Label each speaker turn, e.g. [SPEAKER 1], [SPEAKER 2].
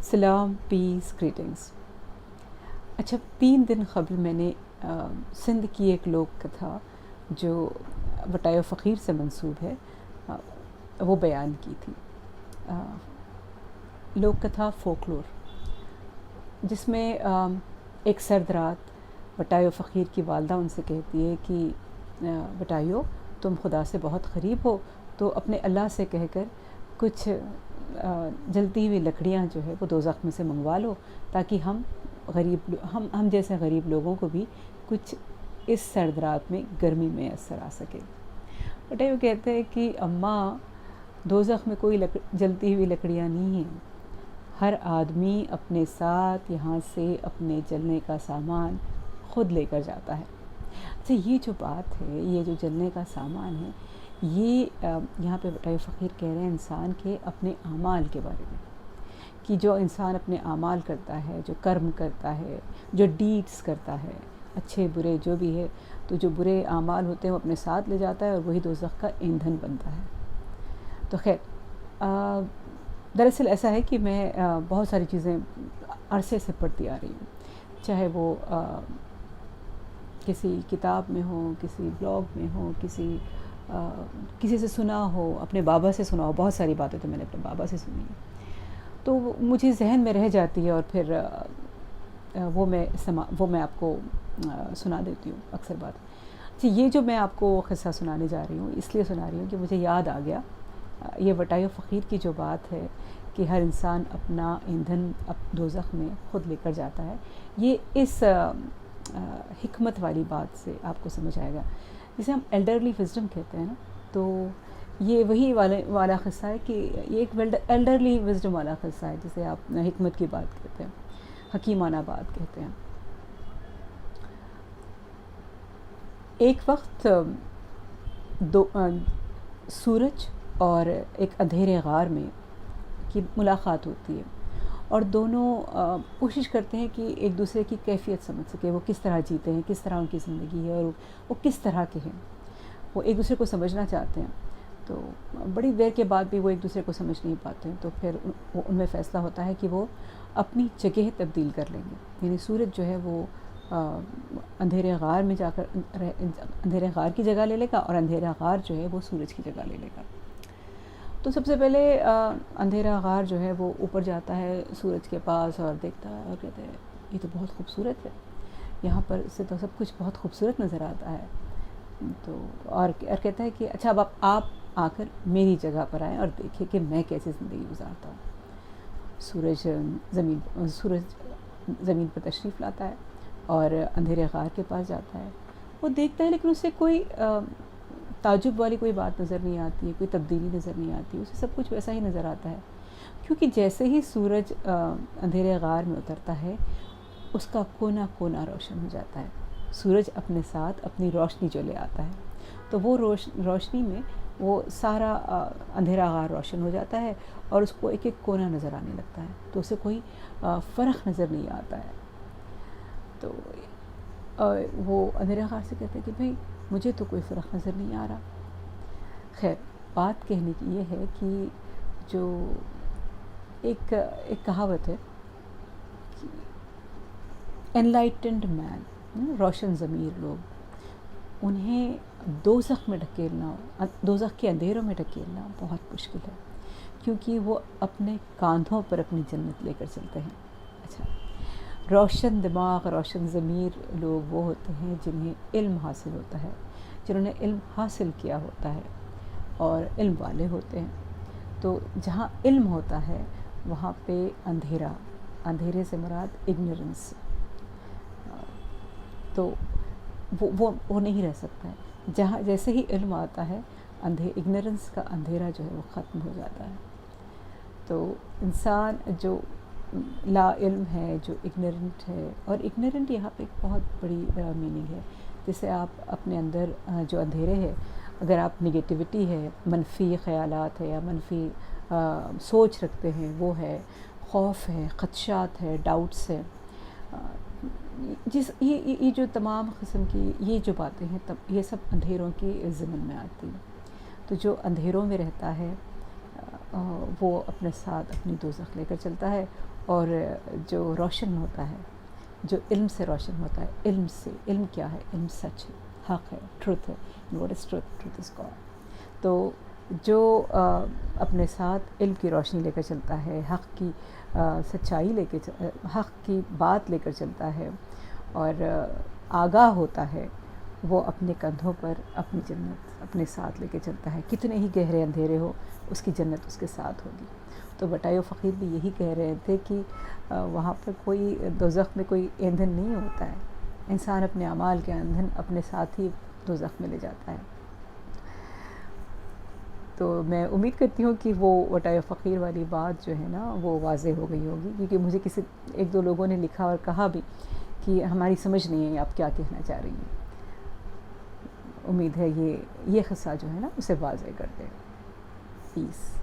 [SPEAKER 1] سلام، پیس، گریٹنگس۔ اچھا، 3 دن قبل میں نے سندھ کی ایک لوک کتھا جو وٹائے فقیر سے منسوب ہے وہ بیان کی تھی۔ لوک کتھا فولکلور، جس میں ایک سرد رات وٹائے فقیر کی والدہ ان سے کہتی ہے کہ وٹائیو، تم خدا سے بہت قریب ہو، تو اپنے اللہ سے کہہ کر کچھ جلتی ہوئی لکڑیاں جو ہے وہ دوزخ میں سے منگوا لو، تاکہ ہم جیسے غریب لوگوں کو بھی کچھ اس سرد رات میں گرمی میں اثر آ سکے۔ وٹائیو کہتے ہیں کہ اماں، دوزخ میں کوئی جلتی ہوئی لکڑیاں نہیں ہیں، ہر آدمی اپنے ساتھ یہاں سے اپنے جلنے کا سامان خود لے کر جاتا ہے۔ اچھا، یہ جو بات ہے، یہ جو جلنے کا سامان ہے، یہ یہاں پہ وٹائے فقیر کہہ رہے ہیں انسان کے اپنے اعمال کے بارے میں، کہ جو انسان اپنے اعمال کرتا ہے، جو کرم کرتا ہے، جو ڈیڈز کرتا ہے، اچھے برے جو بھی ہے، تو جو برے اعمال ہوتے ہیں وہ اپنے ساتھ لے جاتا ہے اور وہی دوزخ کا ایندھن بنتا ہے۔ تو خیر، دراصل ایسا ہے کہ میں بہت ساری چیزیں عرصے سے پڑھتی آ رہی ہوں، چاہے وہ کسی کتاب میں ہو، کسی بلاگ میں ہو، کسی سے سنا ہو، اپنے بابا سے سنا ہو۔ بہت ساری باتیں تو میں نے اپنے بابا سے سنی ہیں، تو مجھے ذہن میں رہ جاتی ہے، اور پھر وہ میں آپ کو سنا دیتی ہوں اکثر بات۔ جی، یہ جو میں آپ کو قصہ سنانے جا رہی ہوں، اس لیے سنا رہی ہوں کہ مجھے یاد آ گیا یہ وٹائے فقیر کی جو بات ہے کہ ہر انسان اپنا ایندھن دوزخ میں خود لے کر جاتا ہے، یہ اس حکمت والی بات سے آپ کو سمجھ آئے گا، جسے ہم ایلڈرلی وزڈم کہتے ہیں نا۔ تو یہ وہی والا قصہ ہے کہ یہ ایک ایلڈرلی وزڈم والا قصہ ہے، جسے آپ حکمت کی بات کہتے ہیں، حکیمانہ بات کہتے ہیں۔ ایک وقت سورج اور ایک اندھیرے غار میں کی ملاقات ہوتی ہے، اور دونوں کوشش کرتے ہیں کہ ایک دوسرے کی کیفیت سمجھ سکے، وہ کس طرح جیتے ہیں، کس طرح ان کی زندگی ہے، اور وہ کس طرح کے ہیں۔ وہ ایک دوسرے کو سمجھنا چاہتے ہیں، تو بڑی دیر کے بعد بھی وہ ایک دوسرے کو سمجھ نہیں پاتے ہیں، تو پھر ان میں فیصلہ ہوتا ہے کہ وہ اپنی جگہ تبدیل کر لیں گے، یعنی سورج جو ہے وہ اندھیرے غار میں جا کر اندھیرے غار کی جگہ لے لے گا، اور اندھیرا غار جو ہے وہ سورج کی جگہ لے لے گا۔ تو سب سے پہلے اندھیرا غار جو ہے وہ اوپر جاتا ہے سورج کے پاس اور دیکھتا ہے اور کہتے ہیں یہ تو بہت خوبصورت ہے، یہاں پر سے تو سب کچھ بہت خوبصورت نظر آتا ہے۔ تو اور کہتا ہے کہ اچھا، اب آپ آ کر میری جگہ پر آئیں اور دیکھیں کہ میں کیسے زندگی گزارتا ہوں۔ سورج زمین پر تشریف لاتا ہے اور اندھیرے غار کے پاس جاتا ہے۔ وہ دیکھتا ہے لیکن اسے کوئی تعجب والی کوئی بات نظر نہیں آتی ہے، کوئی تبدیلی نظر نہیں آتی، اسے سب کچھ ویسا ہی نظر آتا ہے، کیونکہ جیسے ہی سورج اندھیرے غار میں اترتا ہے اس کا کونا کونا روشن ہو جاتا ہے۔ سورج اپنے ساتھ اپنی روشنی جو لے آتا ہے، تو وہ روشنی میں وہ سارا اندھیرا غار روشن ہو جاتا ہے، اور اس کو ایک ایک کونا نظر آنے لگتا ہے، تو اسے کوئی فرق نظر نہیں آتا ہے۔ تو وہ اندھیرا غار سے کہتے ہیں کہ بھئی مجھے تو کوئی فرق نظر نہیں آ رہا۔ خیر، بات کہنے کی یہ ہے کہ جو ایک کہاوت ہے کہ انلائٹنڈ مین، روشن ضمیر لوگ، انہیں دوزخ میں ڈھکیلنا، دوزخ کے اندھیروں میں ڈھکیلنا بہت مشکل ہے، کیونکہ وہ اپنے کاندھوں پر اپنی جنت لے کر چلتے ہیں۔ اچھا، روشن دماغ، روشن ضمیر لوگ وہ ہوتے ہیں جنہیں علم حاصل ہوتا ہے، جنہوں نے علم حاصل کیا ہوتا ہے اور علم والے ہوتے ہیں۔ تو جہاں علم ہوتا ہے وہاں پہ اندھیرے سے مراد اگنورنس، تو وہ نہیں رہ سکتا ہے۔ جیسے ہی علم آتا ہے اگنورنس کا اندھیرا جو ہے وہ ختم ہو جاتا ہے۔ تو انسان جو لا علم ہے، جو اگنورنٹ ہے، اور اگنورنٹ یہاں پہ ایک بہت بڑی میننگ ہے، جسے آپ اپنے اندر جو اندھیرے ہے، اگر آپ نگیٹیوٹی ہے، منفی خیالات ہے یا منفی سوچ رکھتے ہیں، وہ ہے خوف ہے، خدشات ہے، ڈاؤٹس ہے، یہ جو تمام قسم کی یہ جو باتیں ہیں، یہ سب اندھیروں کی ضمن میں آتی ہیں۔ تو جو اندھیروں میں رہتا ہے وہ اپنے ساتھ اپنی دوزخ لے کر چلتا ہے، اور جو روشن ہوتا ہے، جو علم سے روشن ہوتا ہے، علم سے، علم کیا ہے؟ علم سچ ہے، حق ہے، ٹروتھ ہے. What is truth? Truth is God. تو جو اپنے ساتھ علم کی روشنی لے کر چلتا ہے، حق کی سچائی لے کے حق کی بات لے کر چلتا ہے اور آگاہ ہوتا ہے، وہ اپنے کندھوں پر اپنی جنت اپنے ساتھ لے کے چلتا ہے. کتنے ہی گہرے اندھیرے ہو، اس کی جنت اس کے ساتھ ہوگی. تو بٹائی و فقیر بھی یہی کہہ رہے تھے کہ وہاں پر کوئی دوزخ میں کوئی ایندھن نہیں ہوتا ہے، انسان اپنے اعمال کے ایندھن اپنے ساتھ ہی دوزخ میں لے جاتا ہے. تو میں امید کرتی ہوں کہ وہ بٹائی و فقیر والی بات جو ہے نا وہ واضح ہو گئی ہوگی، کیونکہ مجھے ایک دو لوگوں نے لکھا اور کہا بھی کہ ہماری سمجھ نہیں ہے آپ کیا کہنا چاہ رہی ہیں. امید ہے یہ قصہ جو ہے نا اسے واضح کر دے. پیس.